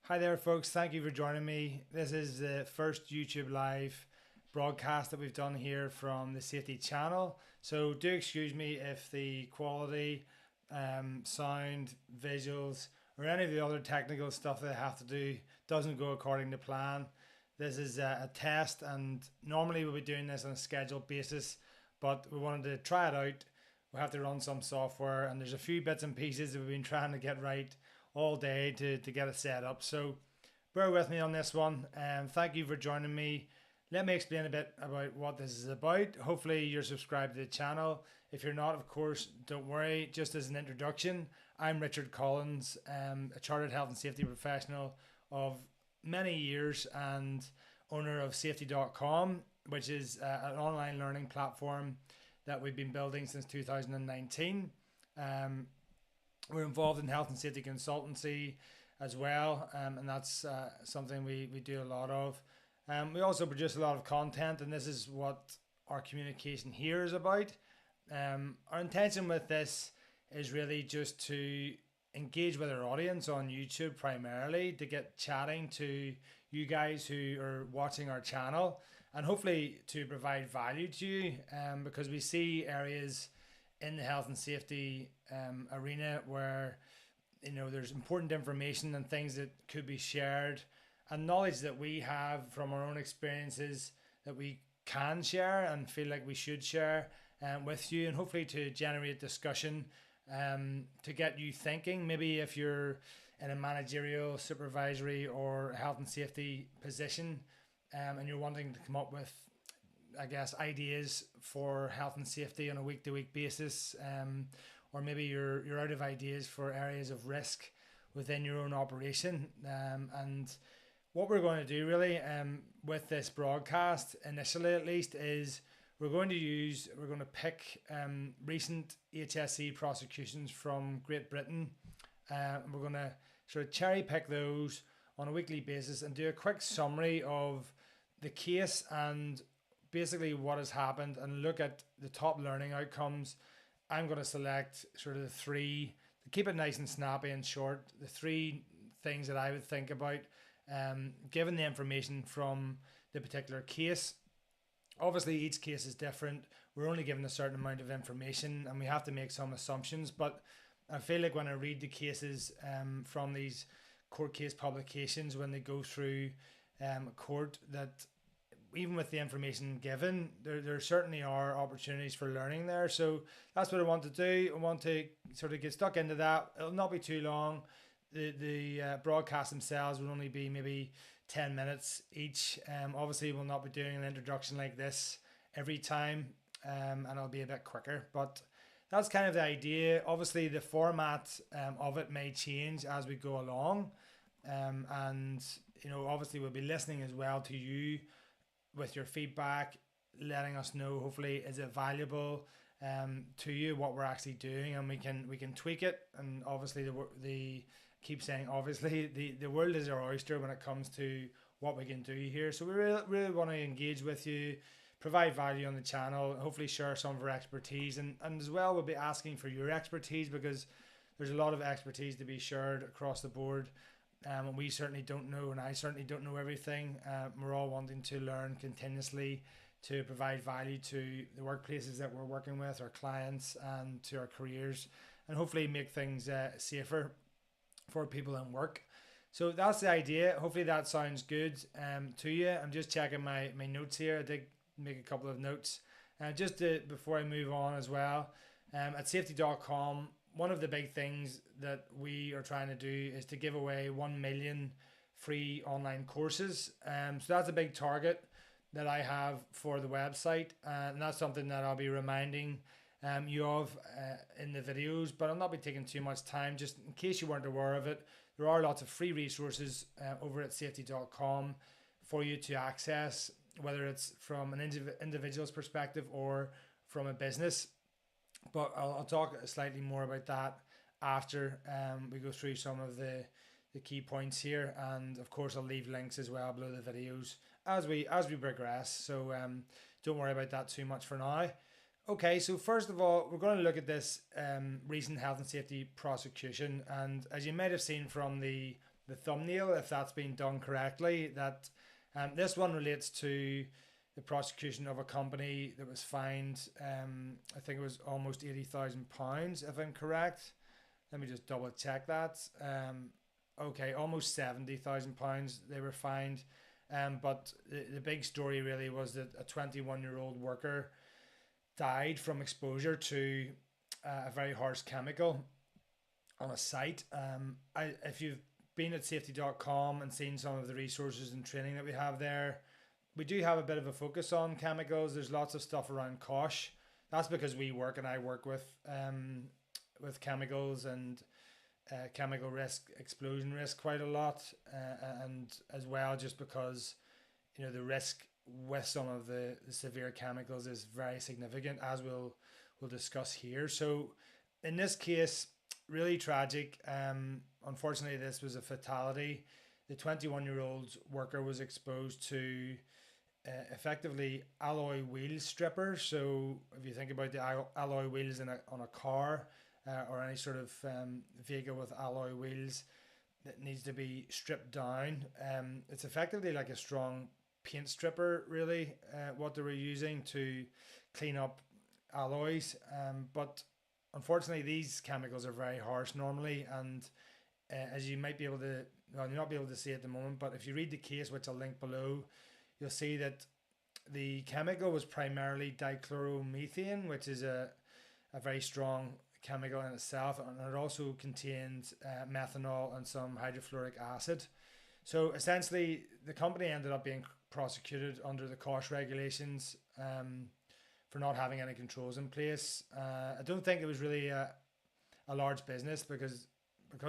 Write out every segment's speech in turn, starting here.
Hi there, folks. Thank you for joining me. This is the first YouTube live broadcast that we've done here from the Safety channel. So do excuse me if the quality, sound, visuals, or any of the other technical stuff that I have to do doesn't go according to plan. This is a test, and normally we'll be doing this on a scheduled basis, but we wanted to try it out. We have to run some software, and there's a few bits and pieces that we've been trying to get right all day to get it set up. So bear with me on this one. Thank you for joining me. Let me explain a bit about what this is about. Hopefully you're subscribed to the channel. If you're not, of course, don't worry. Just as an introduction, I'm Richard Collins, a chartered health and safety professional of many years and owner of safety.com, which is an online learning platform that we've been building since 2019. We're involved in health and safety consultancy as well, and that's something we do a lot of. We also produce a lot of content, and this is what our communication here is about. Our intention with this is really just to engage with our audience on YouTube primarily, to get chatting to you guys who are watching our channel, and hopefully to provide value to you, because we see areas in the health and safety arena where there's important information and things that could be shared, and knowledge that we have from our own experiences that we can share and feel like we should share with you, and hopefully to generate discussion, to get you thinking. Maybe if you're in a managerial, supervisory, or health and safety position, and you're wanting to come up with, I guess, ideas for health and safety on a week-to-week basis, or maybe you're out of ideas for areas of risk within your own operation. And what we're going to do really, with this broadcast, initially at least, is we're going to pick recent HSE prosecutions from Great Britain. We're going to sort of cherry pick those on a weekly basis and do a quick summary of the case and basically what has happened, and look at the top learning outcomes. I'm going to select sort of the three, to keep it nice and snappy and short, the three things that I would think about, given the information from the particular case. Obviously each case is different. We're only given a certain amount of information and we have to make some assumptions, but I feel like when I read the cases from these court case publications, when they go through court, that even with the information given, there certainly are opportunities for learning there. So that's what I want to do. I want to sort of get stuck into that. It'll not be too long. The broadcasts themselves will only be maybe 10 minutes each. Obviously we'll not be doing an introduction like this every time, and it'll be a bit quicker, but that's kind of the idea. Obviously the format of it may change as we go along, and obviously we'll be listening as well to you with your feedback, letting us know, hopefully, is it valuable to you what we're actually doing, and we can tweak it. And obviously the keep saying obviously the world is our oyster when it comes to what we can do here. So we really want to engage with you, provide value on the channel, hopefully share some of our expertise, and as well we'll be asking for your expertise, because there's a lot of expertise to be shared across the board. And we certainly don't know, and I certainly don't know everything. We're all wanting to learn continuously to provide value to the workplaces that we're working with, our clients, and to our careers, and hopefully make things safer for people in work. So that's the idea. Hopefully that sounds good to you. I'm just checking my notes here. I did make a couple of notes. Before I move on as well, at safety.com, one of the big things that we are trying to do is to give away 1 million free online courses. So that's a big target that I have for the website, and that's something that I'll be reminding you of in the videos, but I'll not be taking too much time. Just in case you weren't aware of it, there are lots of free resources over at safety.com for you to access, whether it's from an individual's perspective or from a business. But I'll talk slightly more about that after we go through some of the key points here, and of course I'll leave links as well below the videos as we progress. So don't worry about that too much for now. Okay, so first of all, we're going to look at this recent health and safety prosecution, and as you might have seen from the the thumbnail if that's been done correctly. That this one relates to the prosecution of a company that was fined. I think it was almost £80,000 if I'm correct. Let me just double check that. Okay, almost £70,000 they were fined. But the big story really was that a 21-year-old worker died from exposure to a very harsh chemical on a site. If you've been at safety.com and seen some of the resources and training that we have there, we do have a bit of a focus on chemicals. There's lots of stuff around CMIOSH. That's because I work with chemicals and chemical risk, explosion risk quite a lot, and as well just because the risk with some of the severe chemicals is very significant, as we'll discuss here. So in this case, really tragic. Unfortunately, this was a fatality. The 21-year-old worker was exposed to effectively alloy wheel strippers. So if you think about the alloy wheels on a car or any sort of vehicle with alloy wheels that needs to be stripped down, it's effectively like a strong paint stripper, really, what they were using to clean up alloys. But unfortunately, these chemicals are very harsh normally, and as you might be able to, well, you'll not be able to see at the moment, but if you read the case, which I'll link below, you'll see that the chemical was primarily dichloromethane, which is a very strong chemical in itself, and it also contains methanol and some hydrofluoric acid. So essentially, the company ended up being prosecuted under the CMIOSH regulations for not having any controls in place. I don't think it was really a large business because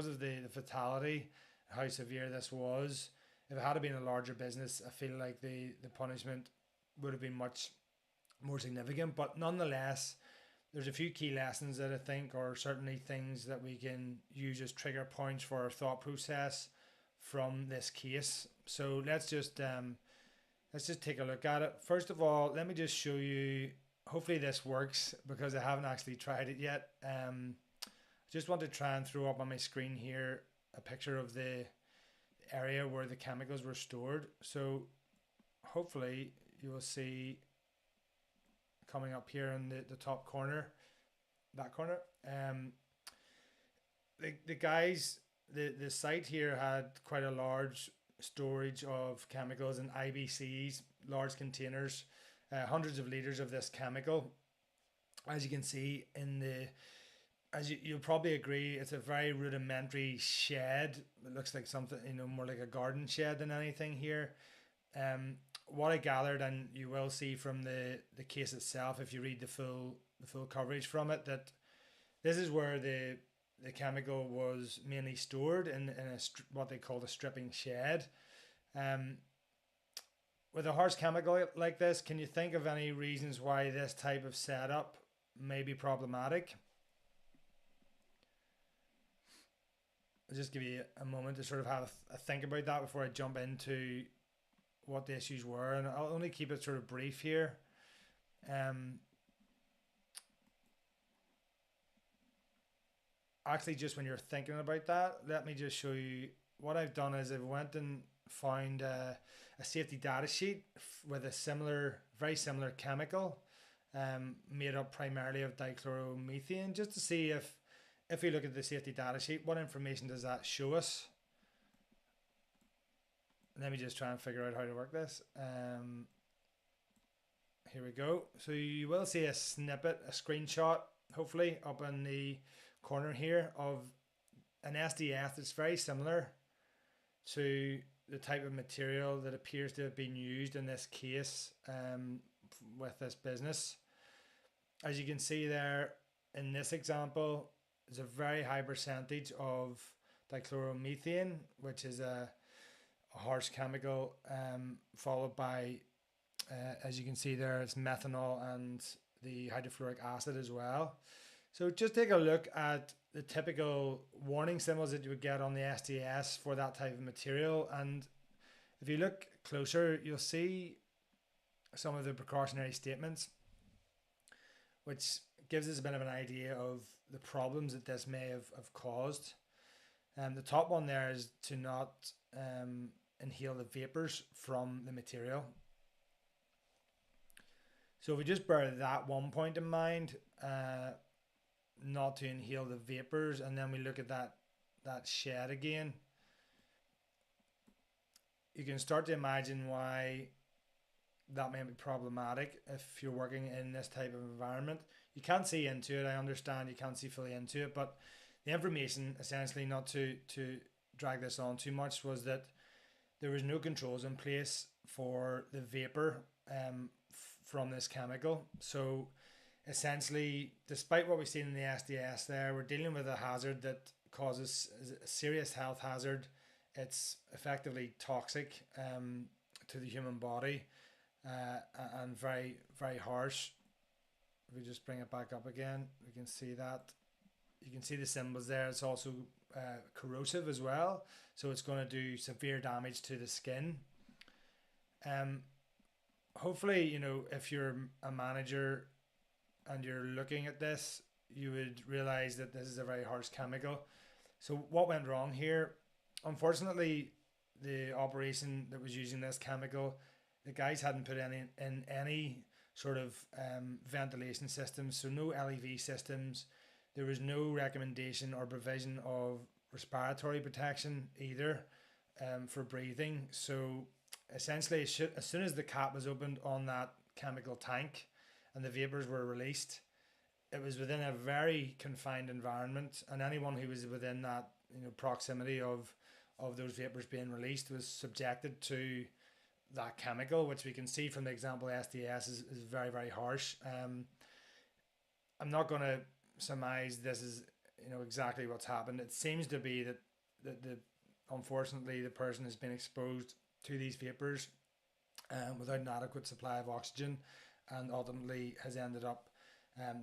of the fatality, how severe this was. If it had been a larger business, I feel like the punishment would have been much more significant. But nonetheless, there's a few key lessons that I think are certainly things that we can use as trigger points for our thought process from this case. So let's just take a look at it. First of all, let me just show you, hopefully this works because I haven't actually tried it yet. Just want to try and throw up on my screen here a picture of the area where the chemicals were stored. So hopefully you will see coming up here in the top corner, that corner. The guys, the site here had quite a large storage of chemicals in IBCs, large containers, hundreds of liters of this chemical. As you can see you'll probably agree, it's a very rudimentary shed. It looks like something, more like a garden shed than anything here. What I gathered, and you will see from the case itself, if you read the full coverage from it, that this is where the chemical was mainly stored in what they call a stripping shed. With a harsh chemical like this, can you think of any reasons why this type of setup may be problematic? I'll just give you a moment to sort of have a think about that before I jump into what the issues were, and I'll only keep it sort of brief here. Actually, just when you're thinking about that, let me just show you what I've done. Is I've went and found a safety data sheet with a very similar chemical, made up primarily of dichloromethane, just to see if we look at the safety data sheet, what information does that show us? Let me just try and figure out how to work this. Here we go. So you will see a snippet, a screenshot, hopefully, up in the corner here of an SDS that's very similar to the type of material that appears to have been used in this case with this business. As you can see there in this example, there's a very high percentage of dichloromethane, which is a harsh chemical, followed by, as you can see there, it's methanol and the hydrofluoric acid as well. So just take a look at the typical warning symbols that you would get on the SDS for that type of material, and if you look closer, you'll see some of the precautionary statements, which gives us a bit of an idea of the problems that this may have caused. The top one there is to not inhale the vapors from the material. So if we just bear that one point in mind, not to inhale the vapors, and then we look at that shed again, you can start to imagine why that may be problematic if you're working in this type of environment. You can't see into it. I understand you can't see fully into it, but the information, essentially, not to drag this on too much, was that there was no controls in place for the vapor from this chemical. So essentially, despite what we've seen in the SDS there, we're dealing with a hazard that causes a serious health hazard. It's effectively toxic to the human body, and very, very harsh. If we just bring it back up again, we can see that. You can see the symbols there. It's also corrosive as well, so it's going to do severe damage to the skin. Hopefully, if you're a manager and you're looking at this, you would realize that this is a very harsh chemical. So what went wrong here? Unfortunately, the operation that was using this chemical, the guys hadn't put any sort of ventilation systems, so no LEV systems. There was no recommendation or provision of respiratory protection either, for breathing. So essentially, as soon as the cap was opened on that chemical tank and the vapors were released, it was within a very confined environment, and anyone who was within that proximity of those vapors being released was subjected to that chemical, which we can see from the example SDS is very, very harsh. I'm not going to surmise this is exactly what's happened. It seems to be that the unfortunately the person has been exposed to these vapors without an adequate supply of oxygen, and ultimately has ended up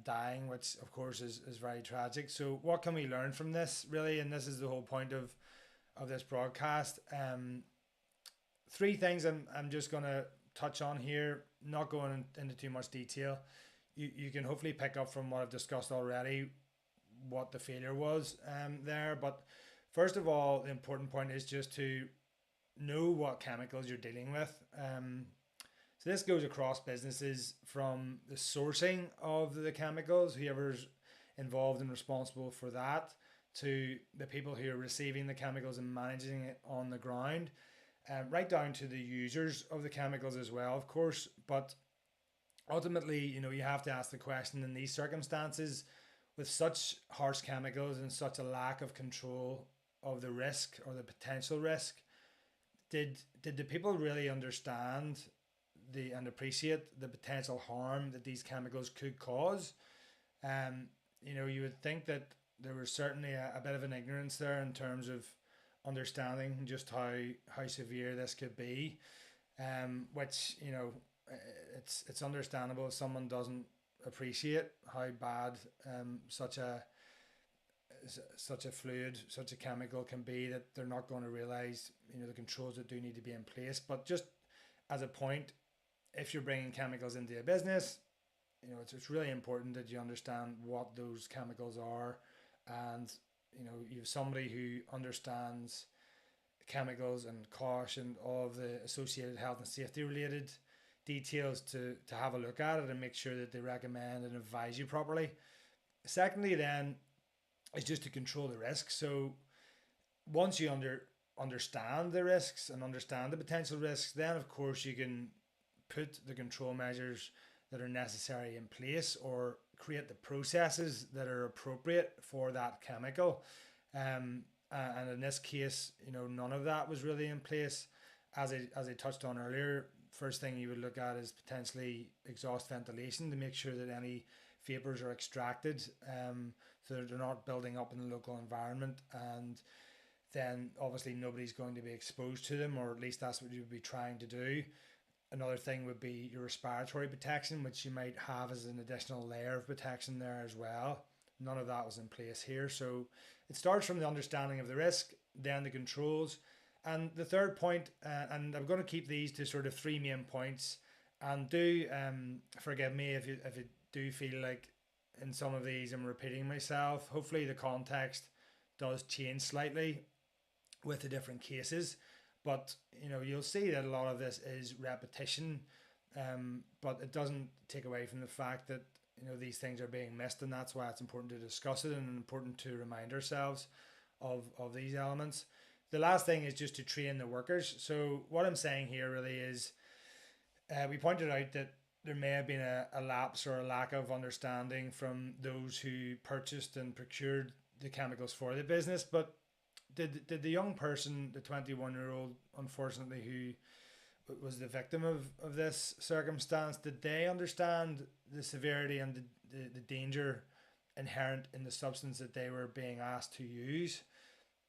dying, which of course is very tragic. So what can we learn from this, really? And this is the whole point of this broadcast. Three things I'm just going to touch on here, not going into too much detail. You can hopefully pick up from what I've discussed already what the failure was there. But first of all, the important point is just to know what chemicals you're dealing with. So this goes across businesses, from the sourcing of the chemicals, whoever's involved and responsible for that, to the people who are receiving the chemicals and managing it on the ground, right down to the users of the chemicals as well, of course. But ultimately, you have to ask the question, in these circumstances, with such harsh chemicals and such a lack of control of the risk or the potential risk, did the people really understand and appreciate the potential harm that these chemicals could cause? You would think that there was certainly a bit of an ignorance there in terms of understanding just how severe this could be, which it's understandable if someone doesn't appreciate how bad such a fluid, such a chemical can be, that they're not going to realize the controls that do need to be in place. But just as a point, if you're bringing chemicals into a business, it's really important that you understand what those chemicals are, and you have somebody who understands chemicals and COSH and all of the associated health and safety related details to have a look at it and make sure that they recommend and advise you properly. Secondly, then, is just to control the risks. So once you understand the risks and understand the potential risks, then of course you can put the control measures that are necessary in place, or create the processes that are appropriate for that chemical. And in this case, none of that was really in place. As I touched on earlier, first thing you would look at is potentially exhaust ventilation to make sure that any vapors are extracted, so that they're not building up in the local environment, and then obviously nobody's going to be exposed to them, or at least that's what you would be trying to do. Another thing would be your respiratory protection, which you might have as an additional layer of protection there as well. None of that was in place here. So it starts from the understanding of the risk, then the controls. And the third point, and I'm going to keep these to sort of three main points, and do forgive me if you do feel like in some of these I'm repeating myself. Hopefully the context does change slightly with the different cases, but you'll see that a lot of this is repetition, but it doesn't take away from the fact that these things are being missed, and that's why it's important to discuss it and important to remind ourselves of these elements. The last thing is just to train the workers. So what I'm saying here really is, we pointed out that there may have been a lapse or a lack of understanding from those who purchased and procured the chemicals for the business, but did the young person, the 21-year-old, unfortunately, who was the victim of this circumstance, did they understand the severity and the danger inherent in the substance that they were being asked to use?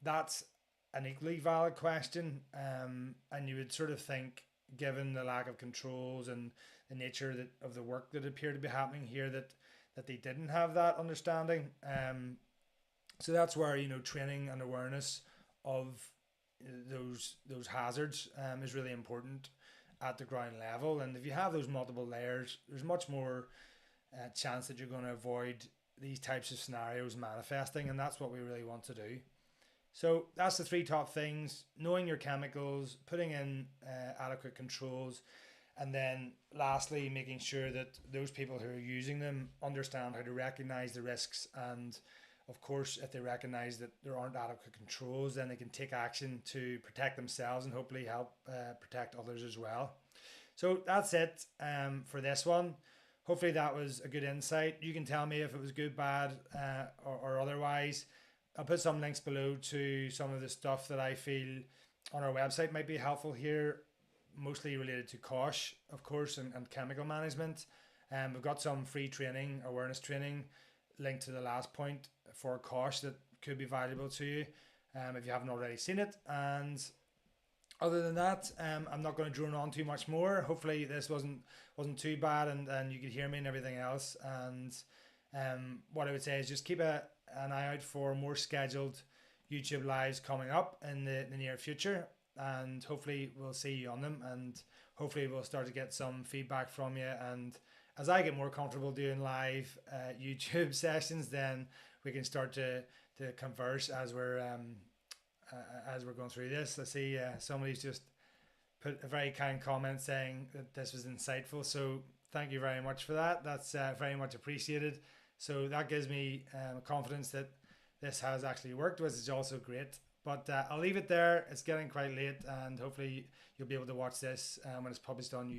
That's an equally valid question, and you would sort of think, given the lack of controls and the nature of the work that appeared to be happening here, that they didn't have that understanding. So that's where training and awareness of those hazards is really important at the ground level. And if you have those multiple layers, there's much more chance that you're going to avoid these types of scenarios manifesting, and that's what we really want to do. So that's the three top things: knowing your chemicals, putting in adequate controls, and then lastly, making sure that those people who are using them understand how to recognize the risks. And of course, if they recognize that there aren't adequate controls, then they can take action to protect themselves and hopefully help protect others as well. So that's it for this one. Hopefully that was a good insight. You can tell me if it was good, bad, or otherwise. I'll put some links below to some of the stuff that I feel on our website might be helpful here, mostly related to CMIOSH, of course, and chemical management. We've got some free training, awareness training, linked to the last point for CMIOSH that could be valuable to you if you haven't already seen it. And other than that, I'm not going to drone on too much more. Hopefully this wasn't too bad, and you could hear me and everything else. And what I would say is just keep an eye out for more scheduled YouTube lives coming up in the near future, and hopefully we'll see you on them, and hopefully we'll start to get some feedback from you. And as I get more comfortable doing live YouTube sessions, then we can start to converse as we're going through this. I see somebody's just put a very kind comment saying that this was insightful, so thank you very much for that. That's very much appreciated. So that gives me confidence that this has actually worked, which is also great. But I'll leave it there. It's getting quite late, and hopefully you'll be able to watch this when it's published on YouTube.